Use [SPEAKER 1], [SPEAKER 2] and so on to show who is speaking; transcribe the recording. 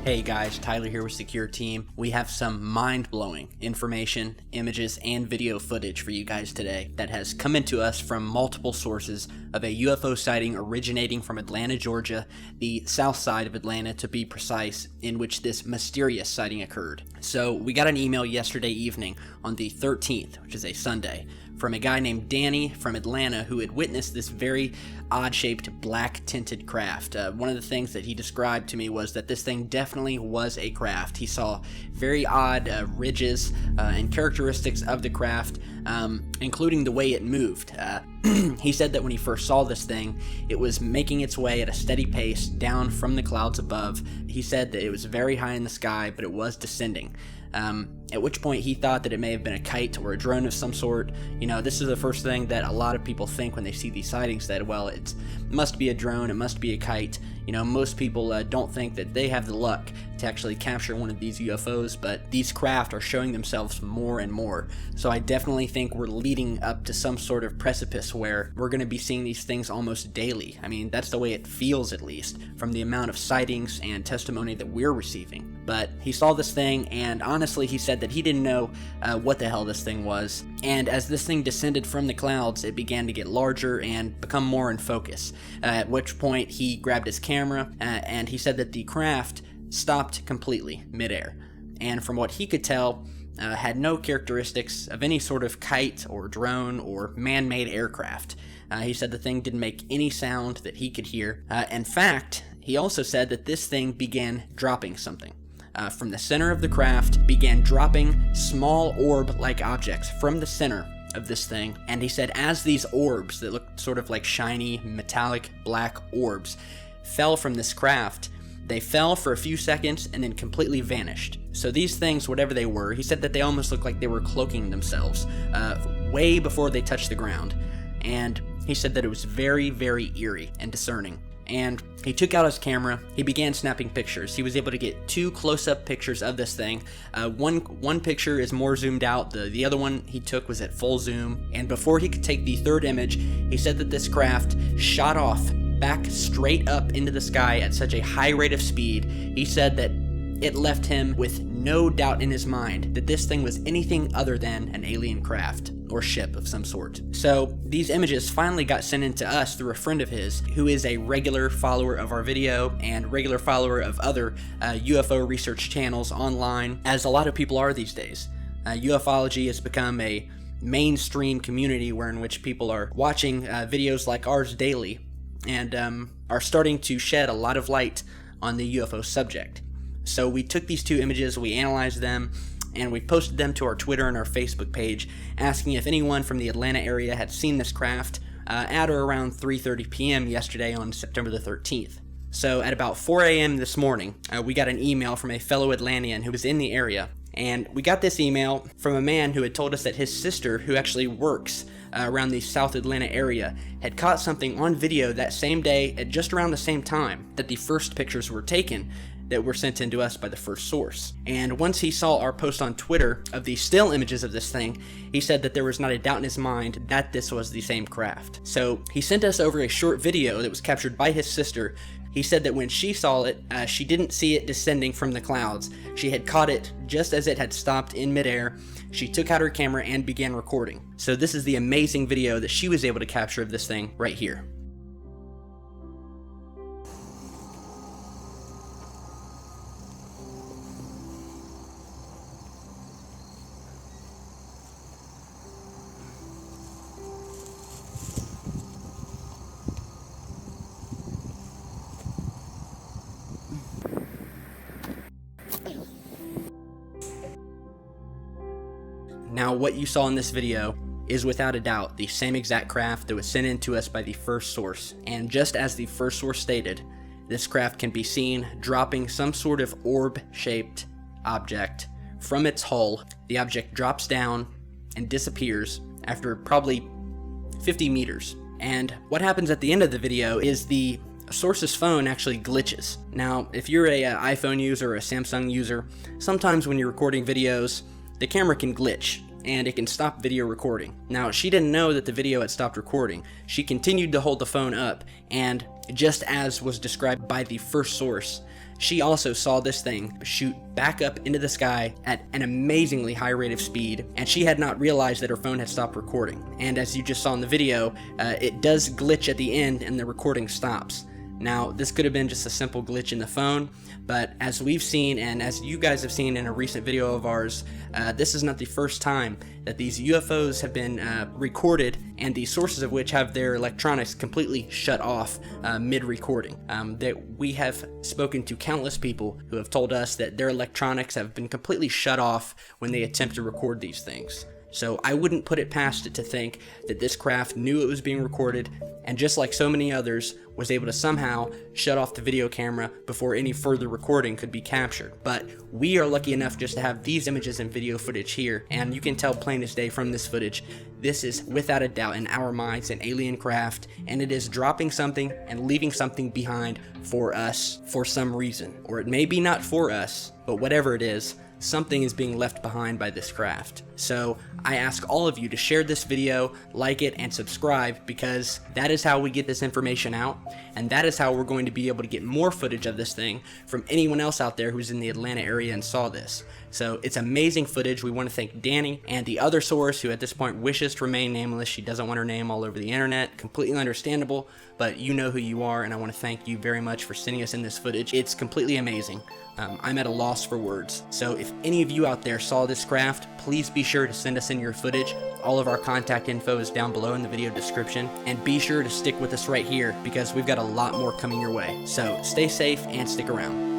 [SPEAKER 1] Hey guys, Tyler here with Secure Team. We have some mind-blowing information, images, and video footage for you guys today that has come into us from multiple sources of a UFO sighting originating from Atlanta, Georgia, the south side of Atlanta to be precise, in which this mysterious sighting occurred. So we got an email yesterday evening on the 13th, which is a Sunday, from a guy named Danny from Atlanta who had witnessed this very odd-shaped black tinted craft. One of the things that he described to me was that this thing definitely was a craft. He saw very odd ridges and characteristics of the craft, including the way it moved. He said that when he first saw this thing, it was making its way at a steady pace down from the clouds above. He said that it was very high in the sky, but it was descending. At which point he thought that it may have been a kite or a drone of some sort. You know, this is the first thing that a lot of people think when they see these sightings, that, well, it must be a drone, it must be a kite. You know, most people don't think that they have the luck to actually capture one of these UFOs, but these craft are showing themselves more and more. So I definitely think we're leading up to some sort of precipice where we're going to be seeing these things almost daily. I mean, that's the way it feels, at least, from the amount of sightings and testimony that we're receiving. But he saw this thing, and honestly, he said that he didn't know what the hell this thing was. And as this thing descended from the clouds, it began to get larger and become more in focus. At which point he grabbed his camera, and he said that the craft stopped completely midair. And from what he could tell, had no characteristics of any sort of kite or drone or man-made aircraft. He said the thing didn't make any sound that he could hear. In fact, he also said that this thing began dropping something. From the center of the craft, began dropping small orb-like objects from the center of this thing. And he said as these orbs that looked sort of like shiny, metallic, black orbs fell from this craft, they fell for a few seconds and then completely vanished. So these things, whatever they were, he said that they almost looked like they were cloaking themselves way before they touched the ground. And he said that it was very, very eerie and discerning. And he took out his camera, he began snapping pictures. He was able to get 2 close-up pictures of this thing. One picture is more zoomed out, the other one he took was at full zoom. And before he could take the third image, he said that this craft shot off back straight up into the sky at such a high rate of speed. He said that it left him with no doubt in his mind that this thing was anything other than an alien craft or ship of some sort. So these images finally got sent in to us through a friend of his who is a regular follower of our video and regular follower of other UFO research channels online, as a lot of people are these days. Ufology has become a mainstream community in which people are watching videos like ours daily and are starting to shed a lot of light on the UFO subject. So we took these 2 images, we analyzed them, and we posted them to our Twitter and our Facebook page, asking if anyone from the Atlanta area had seen this craft at or around 3:30 p.m. yesterday on September the 13th. So at about 4 a.m. this morning, we got an email from a fellow Atlantean who was in the area, and we got this email from a man who had told us that his sister, who actually works around the South Atlanta area, had caught something on video that same day at just around the same time that the first pictures were taken, that were sent in to us by the first source. And once he saw our post on Twitter of the still images of this thing, he said that there was not a doubt in his mind that this was the same craft. So he sent us over a short video that was captured by his sister. He said that when she saw it, she didn't see it descending from the clouds. She had caught it just as it had stopped in midair. She took out her camera and began recording. So this is the amazing video that she was able to capture of this thing right here. Now, what you saw in this video is without a doubt the same exact craft that was sent in to us by the first source. And just as the first source stated, this craft can be seen dropping some sort of orb-shaped object from its hull. The object drops down and disappears after probably 50 meters. And what happens at the end of the video is the source's phone actually glitches. Now, if you're a iPhone user or a Samsung user, sometimes when you're recording videos, the camera can glitch and it can stop video recording. Now, she didn't know that the video had stopped recording. She continued to hold the phone up, and just as was described by the first source, She also saw this thing shoot back up into the sky at an amazingly high rate of speed, and she had not realized that her phone had stopped recording. And as you just saw in the video, it does glitch at the end and the recording stops. Now, this could have been just a simple glitch in the phone, but as we've seen and as you guys have seen in a recent video of ours, this is not the first time that these UFOs have been recorded, and the sources of which have their electronics completely shut off mid-recording. That we have spoken to countless people who have told us that their electronics have been completely shut off when they attempt to record these things. So I wouldn't put it past it to think that this craft knew it was being recorded, and just like so many others, was able to somehow shut off the video camera before any further recording could be captured. But we are lucky enough just to have these images and video footage here, and you can tell plain as day from this footage, this is without a doubt in our minds an alien craft, and it is dropping something and leaving something behind for us for some reason. Or it may be not for us, but whatever it is, something is being left behind by this craft. So I ask all of you to share this video, like it, and subscribe, because that is how we get this information out, and that is how we're going to be able to get more footage of this thing from anyone else out there who's in the Atlanta area and saw this. So it's amazing footage. We want to thank Danny and the other source who at this point wishes to remain nameless. She doesn't want her name all over the internet. Completely understandable, but you know who you are, and I want to thank you very much for sending us in this footage. It's completely amazing. I'm at a loss for words. So if any of you out there saw this craft, please be sure to send us in your footage. All of our contact info is down below in the video description, and be sure to stick with us right here because we've got a lot more coming your way. So stay safe and stick around.